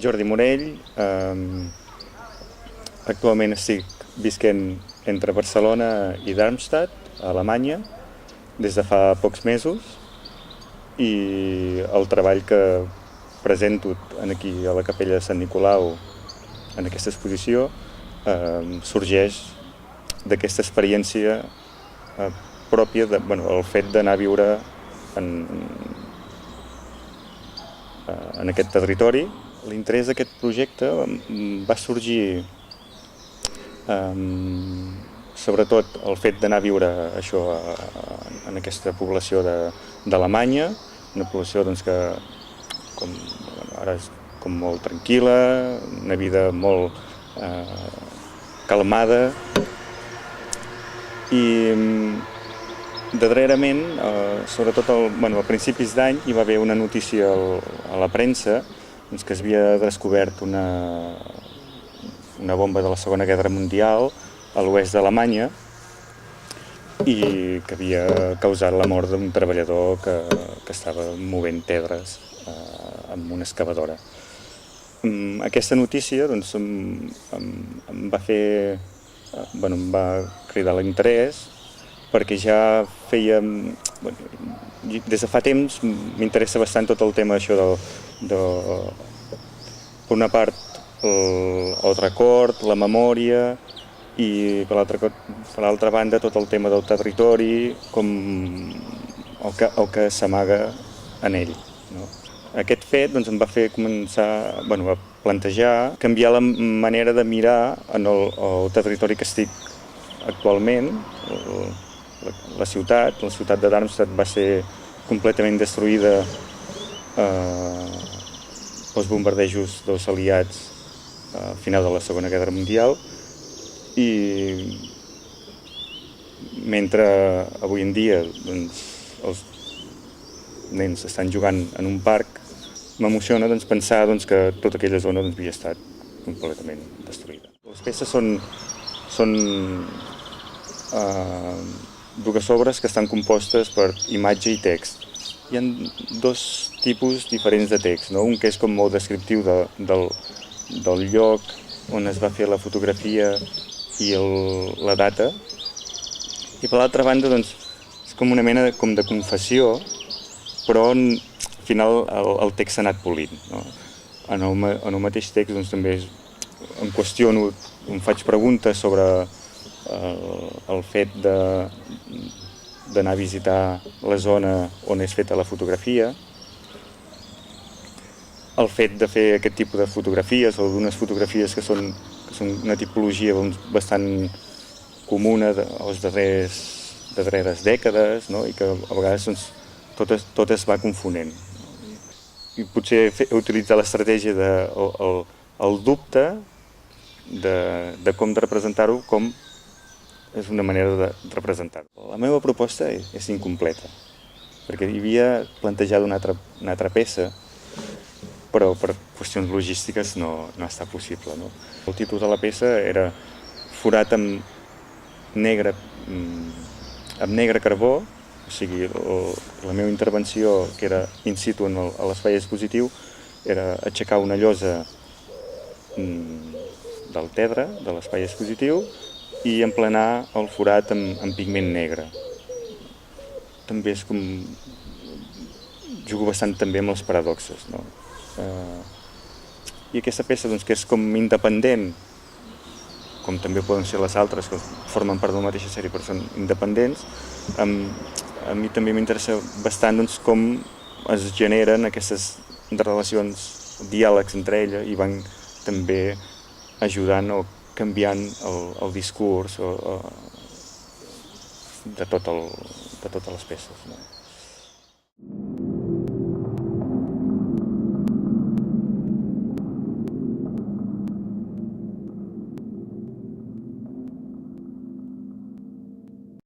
Jordi Morell, actualment estic visquent entre Barcelona i Darmstadt, a Alemanya, des de fa pocs mesos, i el treball que presento aquí a la capella de Sant Nicolau en aquesta exposició sorgeix d'aquesta experiència pròpia el fet d'anar a viure en aquest territori. L'interès d'aquest projecte va sorgir sobretot el fet d'anar a viure això en aquesta població d'Alemanya, una població que ara és com molt tranquil·la, una vida molt calmada, i darrerament, sobretot a principis d'any, hi va haver una notícia a la premsa que es havia descobert una bomba de la Segona Guerra Mundial a l'oest d'Alemanya i que havia causat la mort d'un treballador que estava movent pedres amb una excavadora. Aquesta notícia em va cridar l'interès perquè ja des de fa temps m'interessa bastant tot el tema això per una part el record, la memòria, i per l'altra banda tot el tema del territori, com el que s'amaga en ell. Aquest fet em va fer començar a plantejar, canviar la manera de mirar en el territori que estic actualment. La ciutat de Darmstadt va ser completament destruïda pels bombardejos dels aliats al final de la Segona Guerra Mundial, i mentre avui en dia els nens estan jugant en un parc, m'emociona pensar que tota aquella zona havia estat completament destruïda. Les peces són dues obres que estan compostes per imatge i text. Hi ha dos tipus diferents de text, un que és com molt descriptiu del lloc on es va fer la fotografia i la data, i per l'altra banda és com una mena de confessió, però al final el text s'ha anat polint. En el mateix text també em qüestiono, em faig preguntes sobre el fet d'anar a visitar la zona on és feta la fotografia, el fet de fer aquest tipus de fotografies o d'unes fotografies que són una tipologia bastant comuna a les darreres dècades, i que a vegades tot es va confonent. I potser utilitzar l'estratègia del dubte de com de representar-ho, com és una manera de representar-ho. La meva proposta és incompleta, perquè hi havia plantejat una altra peça, però per qüestions logístiques no ha estat possible. El títol de la peça era Forat amb negre carbó, o sigui, la meva intervenció, que era in situ a l'espai expositiu, era aixecar una llosa del Tebre, de l'espai expositiu, i emplenar el forat amb pigment negre. També és com... jugo bastant també amb les paradoxes. I aquesta peça, que és com independent, com també poden ser les altres, que formen part de la mateixa sèrie però són independents, a mi també m'interessa bastant com es generen aquestes relacions, diàlegs entre elles, i van també ajudant o canviant el discurs de totes les peces.